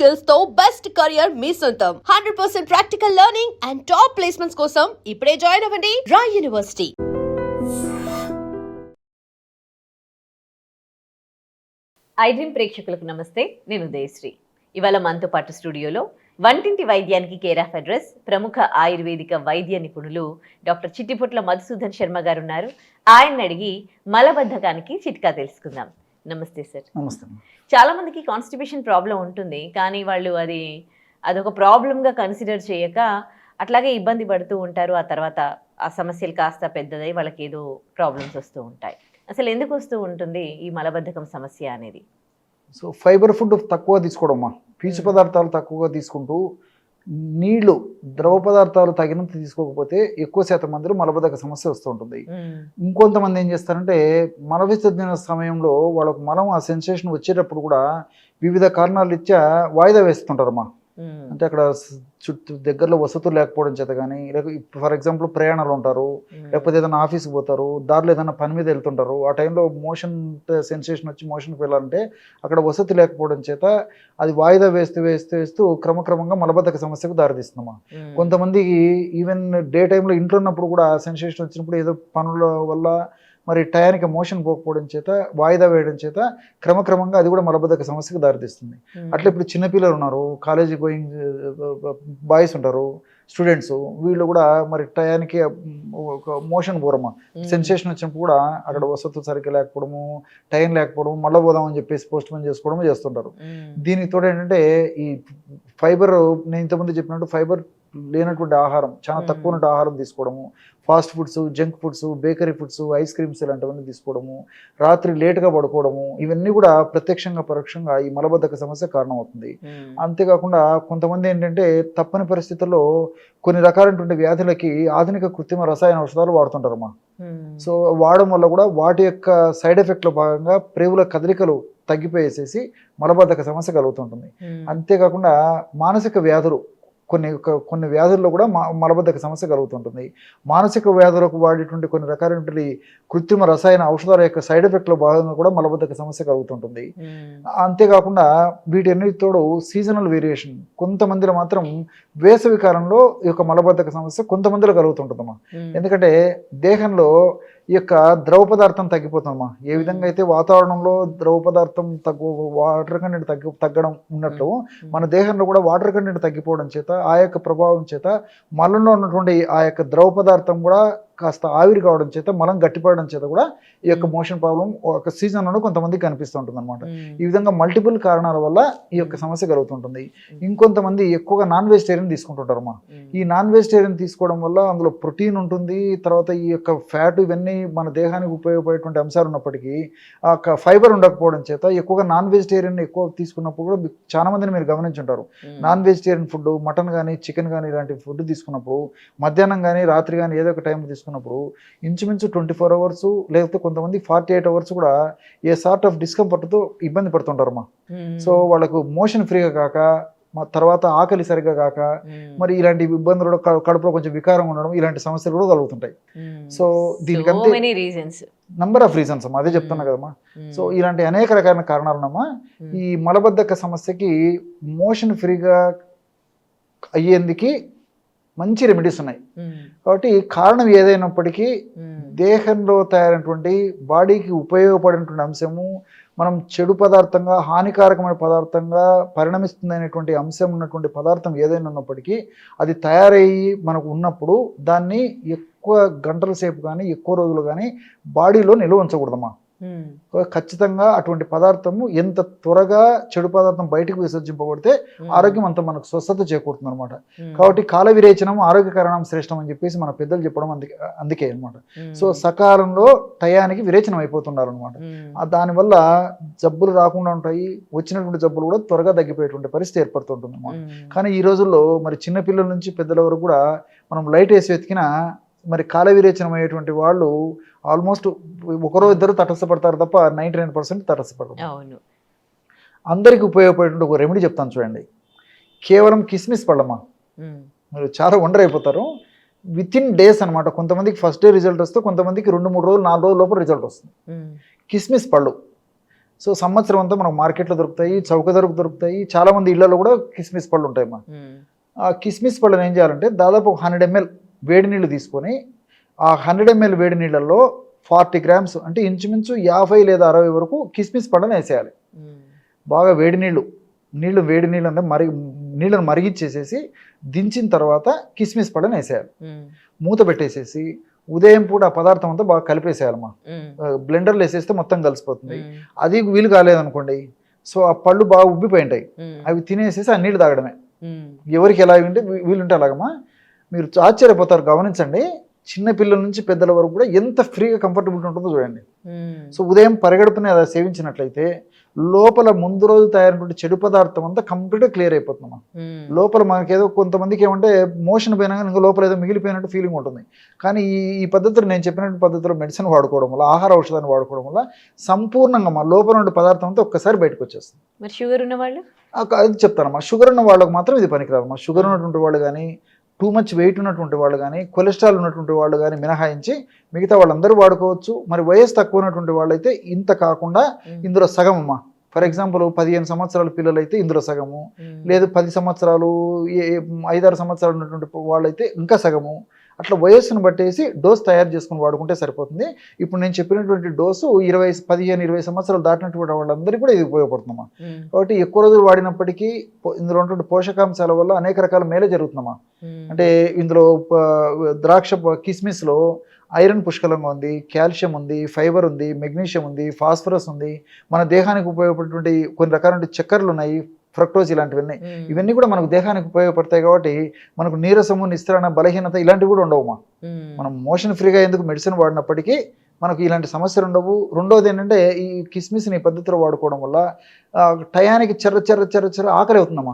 Skills తో best career మీ సొంతం. 100% practical learning and top placements కోసం ఇప్పుడే జాయిన్ అవ్వండి రాయ్ యూనివర్సిటీ. ఐడ్రీమ్ ప్రేక్షకులకు నమస్తే, నేను ఉదయశ్రీ. ఇవాళ మనతో పాటు స్టూడియోలో వంటింటి వైద్యానికి కేర్ ఆఫ్ అడ్రస్ ప్రముఖ ఆయుర్వేదిక వైద్య నిపుణులు డాక్టర్ చిట్టిపుట్ల మధుసూదన్ శర్మ గారు ఉన్నారు. ఆయన్ని అడిగి మలబద్ధకానికి చిట్కా తెలుసుకుందాం. నమస్తే సార్. నమస్తే. చాలా మందికి కాన్స్టిపేషన్ ప్రాబ్లం ఉంటుంది, కానీ వాళ్ళు అదొక ప్రాబ్లంగా కన్సిడర్ చేయక అట్లాగే ఇబ్బంది పడుతూ ఉంటారు. ఆ తర్వాత ఆ సమస్యలు కాస్త పెద్దదై వాళ్ళకి ఏదో ప్రాబ్లమ్స్ వస్తూ ఉంటాయి. అసలు ఎందుకు వస్తూ ఉంటుంది ఈ మలబద్ధకం సమస్య అనేది? సో ఫైబర్ ఫుడ్ తక్కువ తీసుకోవడమ్మా, పీచు పదార్థాలు తక్కువగా తీసుకుంటూ నీళ్లు ద్రవ పదార్థాలు తగినంత తీసుకోకపోతే ఎక్కువ శాతం మందిలో మలబద్ధక సమస్య వస్తూ ఉంటుంది. ఇంకొంతమంది ఏం చేస్తారంటే మల విసర్జన సమయంలో వాళ్ళకు మలం ఆ సెన్సేషన్ వచ్చేటప్పుడు కూడా వివిధ కారణాలు ఇచ్చా వాయిదా వేస్తుంటారమ్మా. అంటే అక్కడ చుట్టూ దగ్గరలో వసతులు లేకపోవడం చేత కానీ, లేకపోతే ఫర్ ఎగ్జాంపుల్ ప్రయాణాలు ఉంటారు, లేకపోతే ఏదైనా ఆఫీస్కి పోతారు, దారిలో ఏదైనా పని మీద వెళ్తుంటారు, ఆ టైంలో మోషన్ సెన్సేషన్ వచ్చి మోషన్కి వెళ్ళాలంటే అక్కడ వసతి లేకపోవడం చేత అది వాయిదా వేస్తూ క్రమక్రమంగా మలబద్ధక సమస్యకు దారితీస్తుందమ్మా. కొంతమందికి ఈవెన్ డే టైంలో ఇంట్లో ఉన్నప్పుడు కూడా సెన్సేషన్ వచ్చినప్పుడు ఏదో పనుల వల్ల మరి టయానికి మోషన్ పోకపోవడం చేత వాయిదా వేయడం చేత క్రమక్రమంగా అది కూడా మలబద్ధక సమస్యకు దారితీస్తుంది. అట్లా ఇప్పుడు చిన్నపిల్లలు ఉన్నారు, కాలేజీ గోయింగ్ బాయ్స్ ఉంటారు, స్టూడెంట్స్, వీళ్ళు కూడా మరి టయానికి మోషన్ పోరమ్మా. సెన్సేషన్ వచ్చినప్పుడు కూడా అక్కడ వసతులు సరిగ్గా లేకపోవడము, టైం లేకపోవడము, మళ్ళీ పోదామని చెప్పేసి పోస్ట్ పోన్ చేసుకోవడము చేస్తుంటారు. దీనికి తోడు ఏంటంటే ఈ ఫైబర్, నేను ఇంతకుముందు చెప్పినట్టు ఫైబర్ లేనటువంటి ఆహారం, చాలా తక్కువ ఉన్నట్టు ఆహారం తీసుకోవడము, fast foods, junk foods, bakery foods, ice creams ఇలాంటివన్నీ తీసుకోవడము, రాత్రి లేటుగా పడుకోవడము, ఇవన్నీ కూడా ప్రత్యక్షంగా పరోక్షంగా ఈ మలబద్ధక సమస్య కారణమవుతుంది. అంతేకాకుండా కొంతమంది ఏంటంటే తప్పని పరిస్థితుల్లో కొన్ని రకాలైనటువంటి వ్యాధులకి ఆధునిక కృత్రిమ రసాయన ఔషధాలు వాడుతుంటారమ్మా. సో వాడడం వల్ల కూడా వాటి యొక్క సైడ్ ఎఫెక్ట్లో భాగంగా ప్రేవుల కదలికలు తగ్గిపోయేసేసి మలబద్ధక సమస్య కలుగుతుంటుంది. అంతేకాకుండా మానసిక వ్యాధులు, కొన్ని వ్యాధుల్లో కూడా మలబద్ధక సమస్య కలుగుతుంటుంది. మానసిక వ్యాధులకు వాడేటువంటి కొన్ని రకాలైనటువంటి కృత్రిమ రసాయన ఔషధాల యొక్క సైడ్ ఎఫెక్ట్లో భాగంగా కూడా మలబద్ధక సమస్య కలుగుతుంటుంది. అంతేకాకుండా వీటన్నిటితోడు సీజనల్ వేరియేషన్, కొంతమందిలో మాత్రం వేసవి కాలంలో ఈ యొక్క మలబద్ధక సమస్య కొంతమందిలో కలుగుతుంటుందమ్మా. ఎందుకంటే దేహంలో ఈ యొక్క ద్రవ పదార్థం తగ్గిపోతుందమ్మా. ఏ విధంగా అయితే వాతావరణంలో ద్రవ పదార్థం వాటర్ కంటెంట్ తగ్గడం ఉన్నట్లు మన దేహంలో కూడా వాటర్ కంటెంట్ తగ్గిపోవడం చేత ఆ యొక్క ప్రభావం చేత మలంలో ఉన్నటువంటి ఆ యొక్క ద్రవ పదార్థం కూడా కాస్త ఆవిరి కావడం చేత మలం గట్టిపడడం చేత కూడా ఈ యొక్క మోషన్ ప్రాబ్లం ఒక సీజన్లో కొంతమందికి కనిపిస్తూ ఉంటుంది అనమాట. ఈ విధంగా మల్టిపుల్ కారణాల వల్ల ఈ యొక్క సమస్య కలుగుతుంటుంది. ఇంకొంతమంది ఎక్కువగా నాన్ వెజిటేరియన్ తీసుకుంటుంటారమ్మా. ఈ నాన్ వెజిటేరియన్ తీసుకోవడం వల్ల అందులో ప్రోటీన్ ఉంటుంది, తర్వాత ఈ యొక్క ఫ్యాట్, ఇవన్నీ మన దేహానికి ఉపయోగపడేటువంటి అంశాలు ఉన్నప్పటికీ ఆ యొక్క ఫైబర్ ఉండకపోవడం చేత ఎక్కువగా నాన్ వెజిటేరియన్ ఎక్కువ తీసుకున్నప్పుడు కూడా చాలా మందిని మీరు గమనించుంటారు. నాన్ వెజిటేరియన్ ఫుడ్, మటన్ కానీ చికెన్ కానీ ఇలాంటి ఫుడ్ తీసుకున్నప్పుడు మధ్యాహ్నం కానీ రాత్రి కానీ ఏదో ఒక టైం తీసుకున్నప్పుడు ఇంచుమించు 24 hours లేకపోతే కొంతమంది 48 hours కూడా ఏ సార్ట్ ఆఫ్ డిస్కంఫర్ట్తో ఇబ్బంది పడుతుంటారమ్మా. సో వాళ్ళకు మోషన్ ఫ్రీగా కాక, తర్వాత ఆకలి సరిగ్గా కాక, మరి ఇలాంటి ఇబ్బందులు, కడుపులో కొంచెం వికారం ఉండడం, ఇలాంటి సమస్యలు కూడా కలుగుతుంటాయి. సో దీనికంటే నంబర్ ఆఫ్ రీజన్స్ అమ్మా, అదే చెప్తున్నా కదమ్మా. సో ఇలాంటి అనేక రకాల కారణాలున్నమ్మా. ఈ మలబద్ధక సమస్యకి మోషన్ ఫ్రీగా అయ్యేందుకు మంచి రెమెడీస్ ఉన్నాయి. కాబట్టి కారణం ఏదైనప్పటికీ దేహంలో తయారైనటువంటి బాడీకి ఉపయోగపడినటువంటి అంశము, మనం చెడు పదార్థంగా, హానికారకమైన పదార్థంగా పరిణమిస్తుంది అనేటువంటి అంశం ఉన్నటువంటి పదార్థం ఏదైనా ఉన్నప్పటికీ అది తయారయ్యి మనకు ఉన్నప్పుడు దాన్ని ఎక్కువ గంటల సేపు కానీ ఎక్కువ రోజులు కానీ బాడీలో నిల్వ ఉంచకూడదమ్మా. ఖచ్చితంగా అటువంటి పదార్థము ఎంత త్వరగా చెడు పదార్థం బయటకు విసర్జింపబడితే ఆరోగ్యం అంత మనకు స్వస్థత చేకూరుతుంది అనమాట. కాబట్టి కాల విరేచనం ఆరోగ్యకరణం శ్రేష్టం అని చెప్పేసి మన పెద్దలు చెప్పడం అందుకే అనమాట. సో సకాలంలో టయానికి విరేచనం అయిపోతుండాలన్నమాట. దానివల్ల జబ్బులు రాకుండా ఉంటాయి, వచ్చినటువంటి జబ్బులు కూడా త్వరగా తగ్గిపోయేటువంటి పరిస్థితి ఏర్పడుతుంటుంది అనమాట. కానీ ఈ రోజుల్లో మరి చిన్నపిల్లల నుంచి పెద్దల వరకు కూడా మనం లైట్ వేసి వెతికినా మరి కాల విరేచనం అయ్యేటువంటి వాళ్ళు ఆల్మోస్ట్ ఒకరో ఇద్దరు తటస్థపడతారు తప్ప 99% తటస్థపడతారు. అందరికి ఉపయోగపడేటువంటి ఒక రెమెడీ చెప్తాను చూడండి. కేవలం కిస్మిస్ పళ్ళమ్మా. మీరు చాలా వండర్ అయిపోతారు. విత్ ఇన్ డేస్ అనమాట. కొంతమందికి ఫస్ట్ డే రిజల్ట్ వస్తే, కొంతమందికి 2-3 రోజులు 4 రోజుల లోపల రిజల్ట్ వస్తుంది. కిస్మిస్ పళ్ళు సో సంవత్సరం అంతా మనకు మార్కెట్లో దొరుకుతాయి, చౌక ధరకు దొరుకుతాయి. చాలామంది ఇళ్లలో కూడా కిస్మిస్ పళ్ళు ఉంటాయి అమ్మా. ఆ కిస్మిస్ పళ్ళని ఏం చేయాలంటే దాదాపు 100 ml వేడి నీళ్ళు తీసుకొని ఆ 100 ml వేడి నీళ్ళల్లో 40 grams అంటే ఇంచుమించు 50 లేదా 60 వరకు కిస్మిస్ పళ్ళని వేసేయాలి. బాగా వేడి నీళ్ళు అంటే నీళ్ళను మరిగించేసేసి దించిన తర్వాత కిస్మిస్ పళ్ళని వేసేయాలి. మూత పెట్టేసేసి ఉదయం పూట ఆ పదార్థం అంతా బాగా కలిపేసేయాలమ్మా. బ్లెండర్లో వేసేస్తే మొత్తం కలిసిపోతుంది. అది వీలు కాలేదనుకోండి, సో ఆ పళ్ళు బాగా ఉబ్బిపోయి ఉంటాయి, అవి తినేసేసి ఆ నీళ్ళు తాగడమే. ఎవరికి ఎలా ఉంటే వీలుంటే అలాగమ్మా. మీరు ఆశ్చర్యపోతారు, గమనించండి. చిన్న పిల్లల నుంచి పెద్దల వరకు కూడా ఎంత ఫ్రీగా కంఫర్టబుల్ ఉంటుందో చూడండి. సో ఉదయం పరిగడుపునే అలా సేవించినట్లయితే లోపల ముందు రోజు తయారైనటువంటి చెడు పదార్థం అంతా కంప్లీట్గా క్లియర్ అయిపోతుందమ్మా. లోపల మనకి ఏదో కొంతమందికి ఏమంటే మోషన్ పోయినా కానీ ఇంకా లోపల ఏదో మిగిలిపోయినట్టు ఫీలింగ్ ఉంటుంది. కానీ ఈ పద్ధతిలో నేను చెప్పినటువంటి పద్ధతిలో మెడిసిన్ వాడుకోవడం వల్ల, ఆహార ఔషధాన్ని వాడుకోవడం వల్ల సంపూర్ణంగా మా లోపల ఉండే పదార్థం అంతా ఒక్కసారి బయటకు వచ్చేస్తుంది. మరి షుగర్ ఉన్న వాళ్ళు అది చెప్తానమ్మా. షుగర్ ఉన్న వాళ్ళకి మాత్రం ఇది పనికిరాదమ్మా. షుగర్ ఉన్నటువంటి వాళ్ళు కానీ, టూ మచ్ వెయిట్ ఉన్నటువంటి వాళ్ళు కానీ, కొలెస్ట్రాల్ ఉన్నటువంటి వాళ్ళు కానీ మినహాయించి మిగతా వాళ్ళందరూ వాడుకోవచ్చు. మరి వయసు తక్కువ ఉన్నటువంటి వాళ్ళైతే ఇంత కాకుండా ఇందులో సగం అమ్మా. ఫర్ ఎగ్జాంపుల్ 15 సంవత్సరాల పిల్లలు అయితే ఇందులో సగము, లేదు 10 సంవత్సరాలు 5-6 సంవత్సరాలు ఉన్నటువంటి వాళ్ళైతే ఇంకా సగము. అట్లా వయస్సును బట్టేసి డోస్ తయారు చేసుకుని వాడుకుంటే సరిపోతుంది. ఇప్పుడు నేను చెప్పినటువంటి డోసు 15-20 సంవత్సరాలు దాటినటువంటి వాళ్ళందరికీ కూడా ఇది ఉపయోగపడుతుందమ్మా. కాబట్టి ఎక్కువ రోజులు వాడినప్పటికీ ఇందులో ఉన్నటువంటి పోషకాంశాల వల్ల అనేక రకాల మేలే జరుగుతుందమ్మా. అంటే ఇందులో ద్రాక్ష కిస్మిస్లో ఐరన్ పుష్కలంగా ఉంది, కాల్షియం ఉంది, ఫైబర్ ఉంది, మెగ్నీషియం ఉంది, ఫాస్ఫరస్ ఉంది. మన దేహానికి ఉపయోగపడేటువంటి కొన్ని రకాల చక్కెరలు ఉన్నాయి, ఫ్రక్టోజ్ ఇలాంటివన్నీ. ఇవన్నీ కూడా మనకు దేహానికి ఉపయోగపడతాయి. కాబట్టి మనకు నీరసము, నిస్త్రణ, బలహీనత ఇలాంటివి కూడా ఉండవమ్మా. మనం మోషన్ ఫ్రీగా ఎందుకు మెడిసిన్ వాడినప్పటికీ మనకు ఇలాంటి సమస్యలు ఉండవు. రెండోది ఏంటంటే ఈ కిస్మిస్ని ఈ పద్ధతిలో వాడుకోవడం వల్ల టయానికి చెర్ర ఆకలి అవుతుందమ్మా.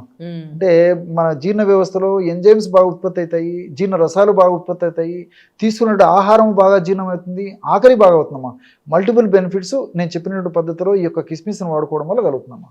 అంటే మన జీర్ణ వ్యవస్థలో ఎంజైమ్స్ బాగా ఉత్పత్తి అవుతాయి, జీర్ణ రసాలు బాగా ఉత్పత్తి అవుతాయి, తీసుకున్న ఆహారం బాగా జీర్ణం అవుతుంది, ఆకలి బాగా అవుతుందమ్మా. మల్టిపుల్ బెనిఫిట్స్ నేను చెప్పినటువంటి పద్ధతిలో ఈ యొక్క కిస్మిస్ని వాడుకోవడం వల్ల కలుగుతుందమ్మా.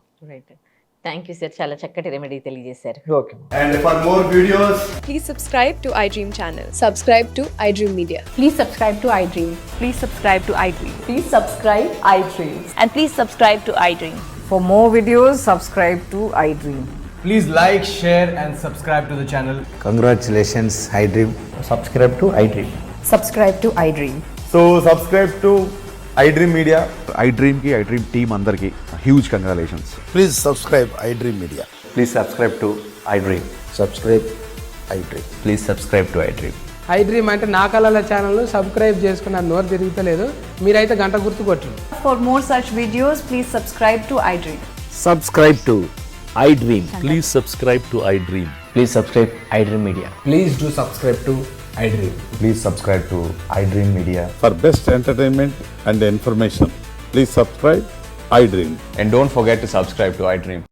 థ్యాంక్ యూ సార్, చాలా చక్కటి రెమెడీ తెలియజేశారు. Okay. And for more videos, Please subscribe to iDream channel. Subscribe to iDream Media. Please subscribe to iDream. Please subscribe to iDream. Please subscribe iDream. And please subscribe to iDream. For more videos, subscribe to iDream. please like, share and subscribe to the channel. Congratulations, iDream. Subscribe to iDream. Subscribe to iDream. So subscribe to iDream Media. iDream ki iDream team andarki huge congratulations. Please subscribe iDream Media. Please subscribe to iDream. Subscribe iDream. Please subscribe to iDream. iDream అంటే నా కళల channel subscribe చేసుకున్న నోరు తిరుగుతలేదు, మీరైతే గంట గుర్తు కొట్టండి. For more such videos, please subscribe to iDream. Subscribe to iDream. Please subscribe to iDream. Please subscribe iDream Media. Please do subscribe to iDream. Please subscribe to iDream Media. For best entertainment and information, please subscribe iDream. And don't forget to subscribe to iDream.